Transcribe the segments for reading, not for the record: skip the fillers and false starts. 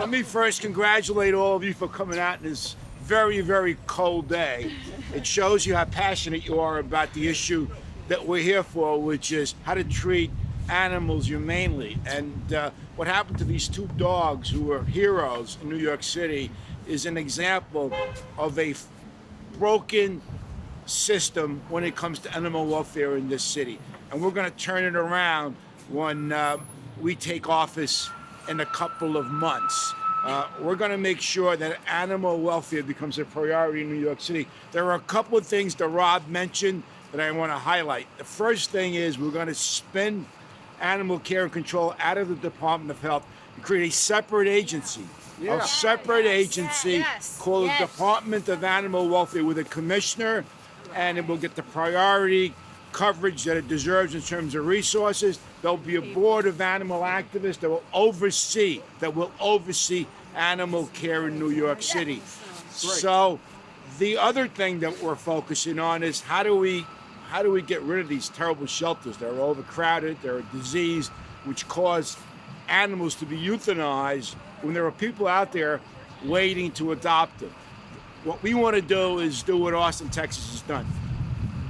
Let me first congratulate all of you for coming out in this very, very cold day. It shows you how passionate you are about the issue that we're here for, which is how to treat animals humanely. And what happened to these two dogs who were heroes in New York City is an example of a broken system when it comes to animal welfare in this city. And we're going to turn it around when we take office in a couple of months. We're going to make sure that animal welfare becomes a priority in New York City. There are a couple of things that Rob mentioned that I want to highlight. The first thing is we're going to spin animal care and control out of the Department of Health and create a separate agency. Called the Department of Animal Welfare with a commissioner, and it will get the priority coverage that it deserves in terms of resources. There'll be a board of animal activists that will oversee animal care in New York City. So the other thing that we're focusing on is how do we get rid of these terrible shelters? They're overcrowded, they're a disease which cause animals to be euthanized when there are people out there waiting to adopt them. What we want to do is do what Austin, Texas has done.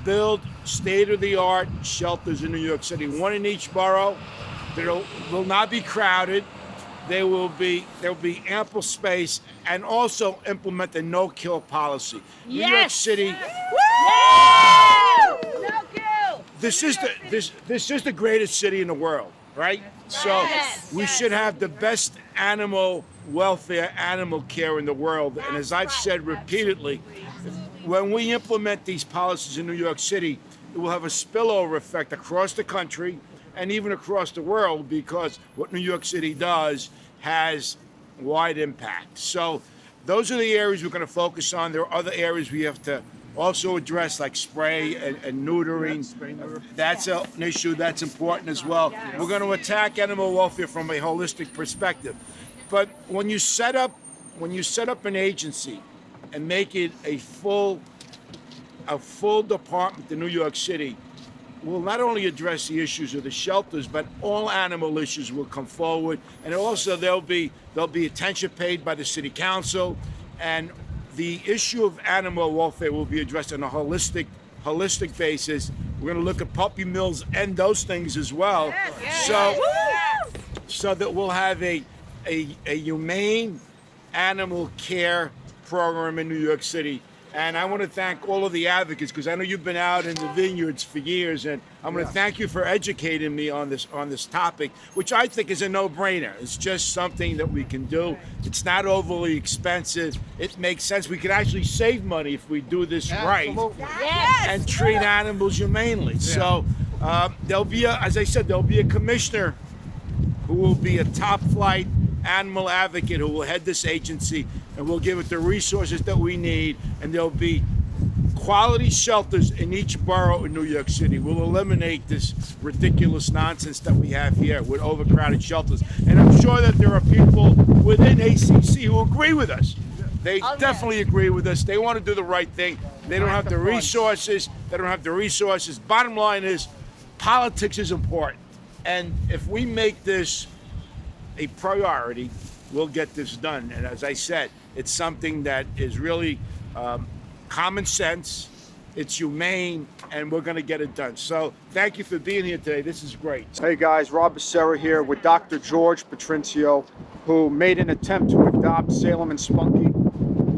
Build state-of-the-art shelters in New York City, one in each borough. They will not be crowded. There will be ample space, and also implement the no-kill policy. New York City. No kill. This is the greatest city in the world, right? So we should have the best animal welfare, animal care in the world. And as I've said repeatedly, when we implement these policies in New York City, it will have a spillover effect across the country and even across the world, because what New York City does has wide impact. So those are the areas we're going to focus on. There are other areas we have to also address, like spray and neutering. That's an issue that's important as well. We're going to attack animal welfare from a holistic perspective. But when you set up an agency and make it a full department in New York City, will not only address the issues of the shelters, but all animal issues will come forward. And also there'll be attention paid by the city council, and the issue of animal welfare will be addressed on a holistic basis. We're going to look at puppy mills and those things as well. So that we'll have a humane animal care program in New York City. And I want to thank all of the advocates, because I know you've been out in the vineyards for years, and I'm going to thank you for educating me on this topic, which I think is a no-brainer. It's just something that we can do. It's not overly expensive. It makes sense. We can actually save money if we do this right and treat animals humanely. So there'll be as I said, there'll be a commissioner who will be a top-flight animal advocate who will head this agency, and we'll give it the resources that we need, and there'll be quality shelters in each borough in New York City. We'll eliminate this ridiculous nonsense that we have here with overcrowded shelters. And I'm sure that there are people within ACC who agree with us. They definitely agree with us. They want to do the right thing. They don't have the resources. Bottom line is, politics is important. And if we make this a priority, we'll get this done. And as I said, it's something that is really common sense, it's humane, and we're going to get it done. So thank you for being here today. This is great. Hey guys, Rob Becerra here with Dr. George Petruncio, who made an attempt to adopt Salem and Spunky.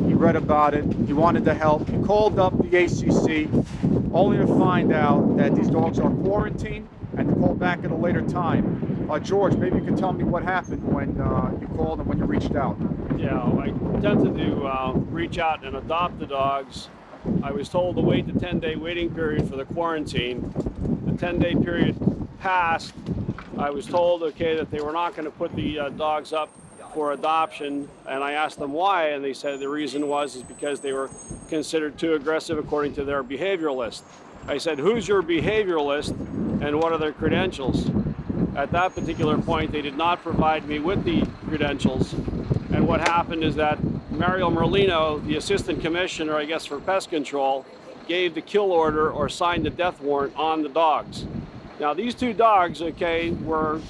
He read about it. He wanted to help. He called up the ACC, only to find out that these dogs are quarantined, and to call back at a later time. George, maybe you can tell me what happened when you called and when you reached out. Yeah, I attempted to reach out and adopt the dogs. I was told to wait the 10-day waiting period for the quarantine. The 10-day period passed. I was told, that they were not going to put the dogs up for adoption, and I asked them why, and they said the reason is because they were considered too aggressive according to their behavioral list. I said, who's your behavioral list and what are their credentials? At that particular point, they did not provide me with the credentials. And what happened is that Mario Merlino, the assistant commissioner, I guess, for pest control, gave the kill order or signed the death warrant on the dogs. Now, these two dogs, were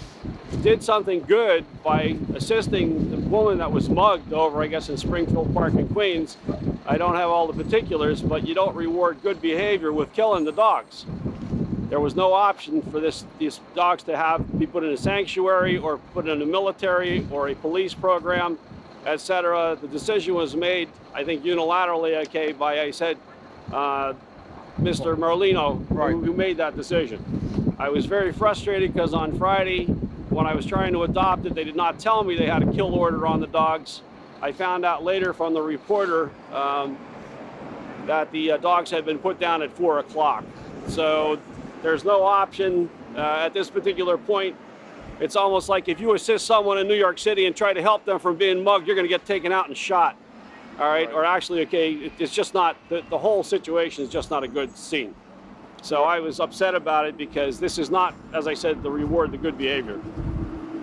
did something good by assisting the woman that was mugged over, I guess, in Springfield Park in Queens. I don't have all the particulars, but you don't reward good behavior with killing the dogs. There was no option for these dogs to be put in a sanctuary or put in a military or a police program, etc. The decision was made, I think, unilaterally, okay, by, I said, Mr. Merlino, who made that decision. I was very frustrated because on Friday, when I was trying to adopt it, they did not tell me they had a kill order on the dogs. I found out later from the reporter that the dogs had been put down at 4 o'clock. So there's no option at this particular point. It's almost like if you assist someone in New York City and try to help them from being mugged, you're going to get taken out and shot. All right? Or actually, okay, it's just not, the whole situation is just not a good scene. So I was upset about it because this is not, as I said, the reward the good behavior.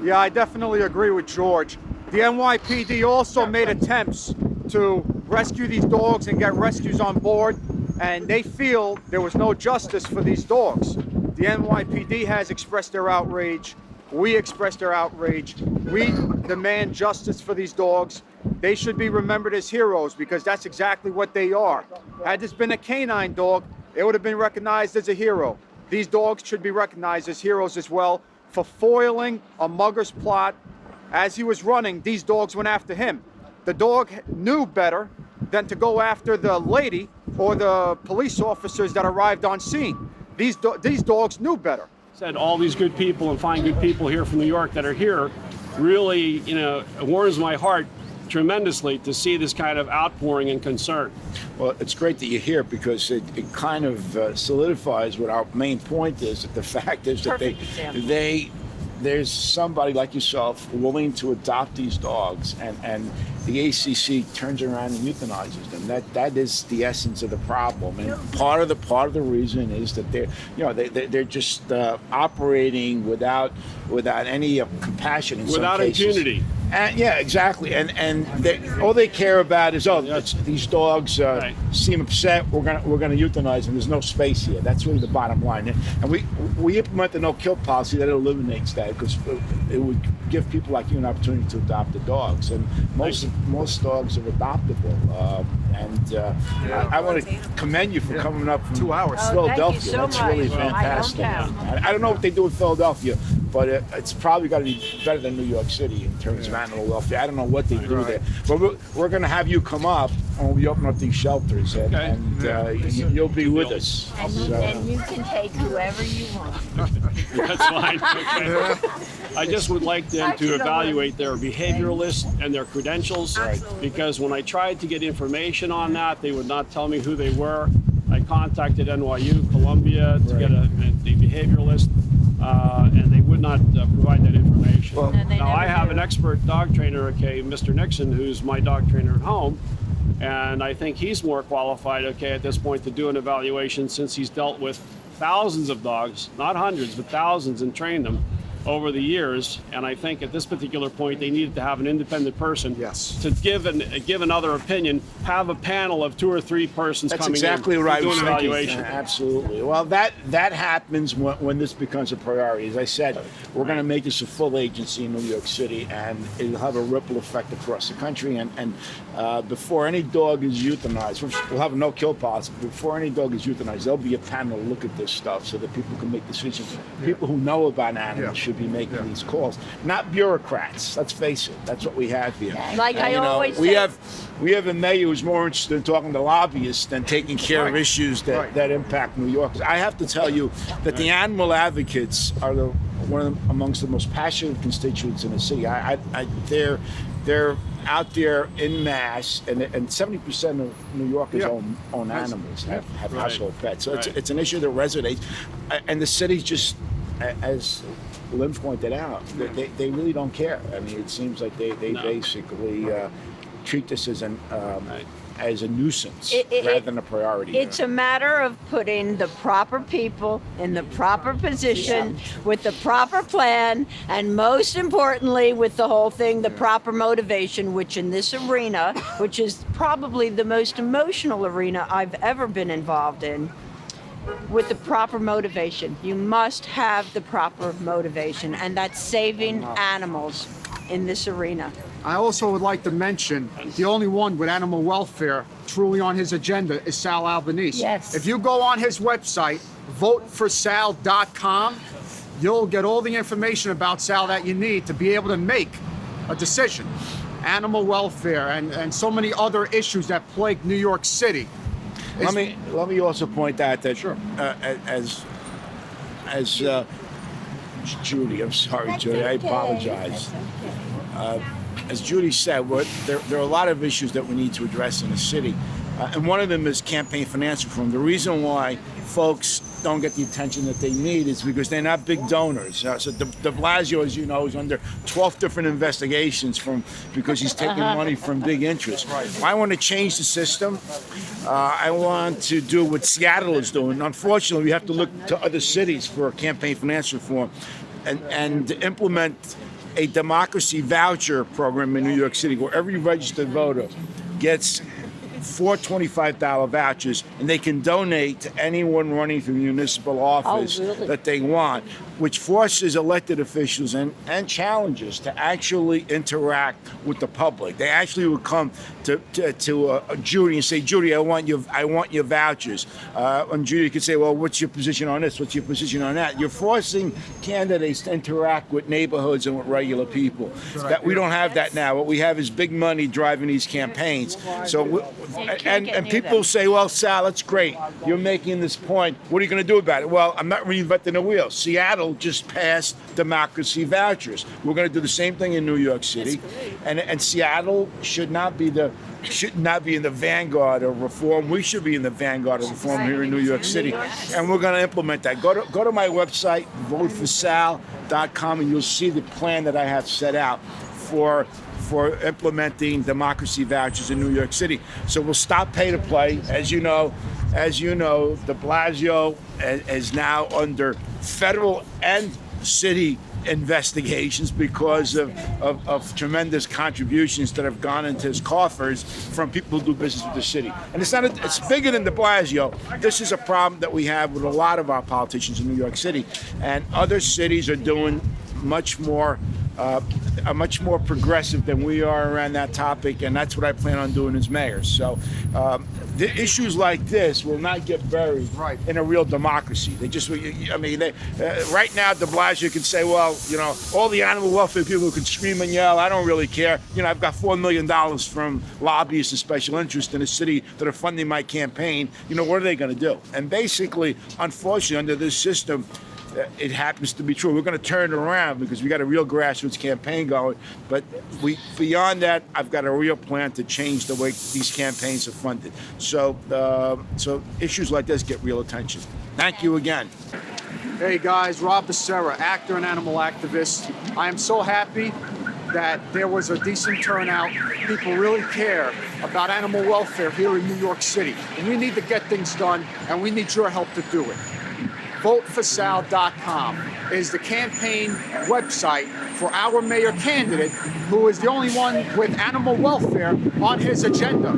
Yeah, I definitely agree with George. The NYPD also made attempts to rescue these dogs and get rescues on board, and they feel there was no justice for these dogs. The NYPD has expressed their outrage. We expressed our outrage. We demand justice for these dogs. They should be remembered as heroes because that's exactly what they are. Had this been a canine dog, it would have been recognized as a hero. These dogs should be recognized as heroes as well for foiling a mugger's plot. As he was running, these dogs went after him. The dog knew better than to go after the lady or the police officers that arrived on scene. These dogs knew better. Said all these good people and fine good people here from New York that are here really, it warms my heart tremendously to see this kind of outpouring and concern. Well, it's great that you're here because it kind of solidifies what our main point is. That the fact is that there's somebody like yourself willing to adopt these dogs, and the ACC turns around and euthanizes them. That is the essence of the problem, and part of the reason is that they're just operating without any compassion in without some cases. Impunity. And, yeah, exactly. And all they care about is these dogs seem upset. We're gonna euthanize them. There's no space here. That's really the bottom line. And we implement the no-kill policy that eliminates that because it would give people like you an opportunity to adopt the dogs. And most dogs are adoptable. I want to commend you for coming up from 2 hours, Philadelphia. Thank you so That's much. really fantastic. I don't know what they do in Philadelphia, but it's probably got to be better than New York City in terms of animal welfare. I don't know what they do there, but we're going to have you come up when we open up these shelters, and you'll be with us. And you can take whoever you want. That's fine. Okay. I just would like them to evaluate their behavioral list and their credentials, because when I tried to get information on that, they would not tell me who they were. I contacted NYU, Columbia to get the behavioral list, and they would not provide that information. Well, now I have an expert dog trainer, Mr. Nixon, who's my dog trainer at home, and I think he's more qualified, at this point to do an evaluation since he's dealt with thousands of dogs, not hundreds, but thousands, and trained them over the years. And I think at this particular point they needed to have an independent person to give another opinion, have a panel of 2 or 3 persons That's coming exactly in right. do an evaluation. Absolutely. Well, that happens when this becomes a priority. As I said, we're going to make this a full agency in New York City, and it'll have a ripple effect across the country. And before any dog is euthanized, we'll have a no-kill policy. Before any dog is euthanized, there'll be a panel to look at this stuff so that people can make decisions. People who know about animals should be making these calls, not bureaucrats. Let's face it, that's what we have here. Like I always we say, we have a mayor who's more interested in talking to lobbyists than taking care of issues that impact New York. I have to tell you that the animal advocates are amongst the most passionate constituents in the city. They're out there in mass, and 70% of New Yorkers own animals, have household pets. So it's an issue that resonates, and the city's just, as Lynn pointed out, they really don't care. I mean, it seems like they basically treat this as a nuisance rather than a priority. It's a matter of putting the proper people in the proper position with the proper plan, and most importantly with the whole thing, the proper motivation, which in this arena, which is probably the most emotional arena I've ever been involved in, with the proper motivation. You must have the proper motivation, and that's saving animals in this arena. I also would like to mention the only one with animal welfare truly on his agenda is Sal Albanese. Yes. If you go on his website, voteforsal.com, you'll get all the information about Sal that you need to be able to make a decision. Animal welfare and so many other issues that plague New York City. Let me also point out that Sure. as Judy, I'm sorry, Judy, I apologize. As Judy said, there are a lot of issues that we need to address in the city, and one of them is campaign finance reform. The reason why folks don't get the attention that they need is because they're not big donors. So de Blasio, as you know, is under 12 different investigations because he's taking money from big interests. Right. I want to change the system. I want to do what Seattle is doing. Unfortunately, we have to look to other cities for campaign finance reform and implement a democracy voucher program in New York City where every registered voter gets 4 $25 vouchers, and they can donate to anyone running for municipal office that they want, which forces elected officials and challengers to actually interact with the public. They actually would come to Judy and say, Judy, I want your vouchers. And Judy could say, well, what's your position on this? What's your position on that? You're forcing candidates to interact with neighborhoods and with regular people. That we don't have that now. What we have is big money driving these campaigns. So. And people say, well, Sal, that's great. You're making this point. What are you going to do about it? Well, I'm not reinventing the wheel. Seattle just passed democracy vouchers. We're going to do the same thing in New York City. And Seattle should not be in the vanguard of reform. We should be in the vanguard of reform here in New York City. And we're going to implement that. Go to my website, voteforsal.com, and you'll see the plan that I have set out for implementing democracy vouchers in New York City. So we'll stop pay to play. As you know, de Blasio is now under federal and city investigations because of tremendous contributions that have gone into his coffers from people who do business with the city. And it's bigger than de Blasio. This is a problem that we have with a lot of our politicians in New York City. And other cities are doing much more progressive than we are around that topic, and that's what I plan on doing as mayor. So the issues like this will not get buried in a real democracy. Right now, de Blasio can say, well, all the animal welfare people can scream and yell, I don't really care. I've got $4 million from lobbyists and special interests in the city that are funding my campaign. What are they going to do? And basically, unfortunately, under this system, it happens to be true. We're going to turn it around because we got a real grassroots campaign going. But beyond that, I've got a real plan to change the way these campaigns are funded. So issues like this get real attention. Thank you again. Hey guys, Rob Becerra, actor and animal activist. I am so happy that there was a decent turnout. People really care about animal welfare here in New York City. And we need to get things done, and we need your help to do it. voteforsal.com is the campaign website for our mayor candidate, who is the only one with animal welfare on his agenda.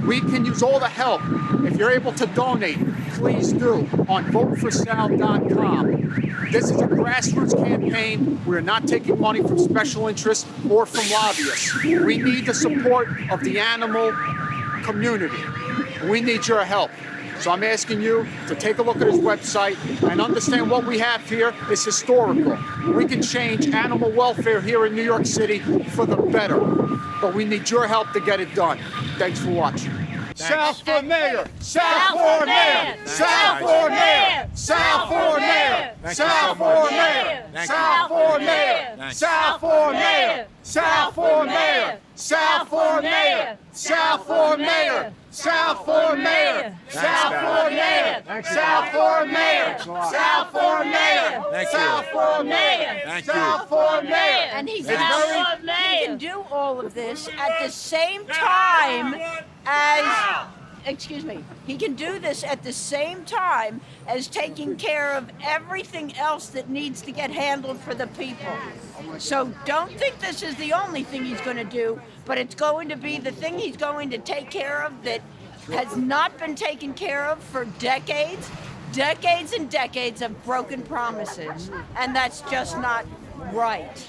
We can use all the help. If you're able to donate, please do on voteforsal.com. This is a grassroots campaign. We're not taking money from special interests or from lobbyists. We need the support of the animal community. We need your help. So I'm asking you to take a look at his website and understand what we have here is historical. We can change animal welfare here in New York City for the better, but we need your help to get it done. Thanks for watching. Sal for mayor! Sal for mayor! Sal for mayor! Sal for mayor! Sal for mayor! Sal for mayor! Sal for mayor! Sal for mayor! Sal for mayor! Sal for mayor! Sal for mayor! Sal for mayor! Sal for mayor! Sal for mayor! Sal for mayor! Sal for mayor! And he can do all of this at the same time as, he can do this at the same time as taking care of everything else that needs to get handled for the people. So don't think this is the only thing he's going to do, but it's going to be the thing he's going to take care of that has not been taken care of for decades, decades and decades of broken promises, and that's just not right.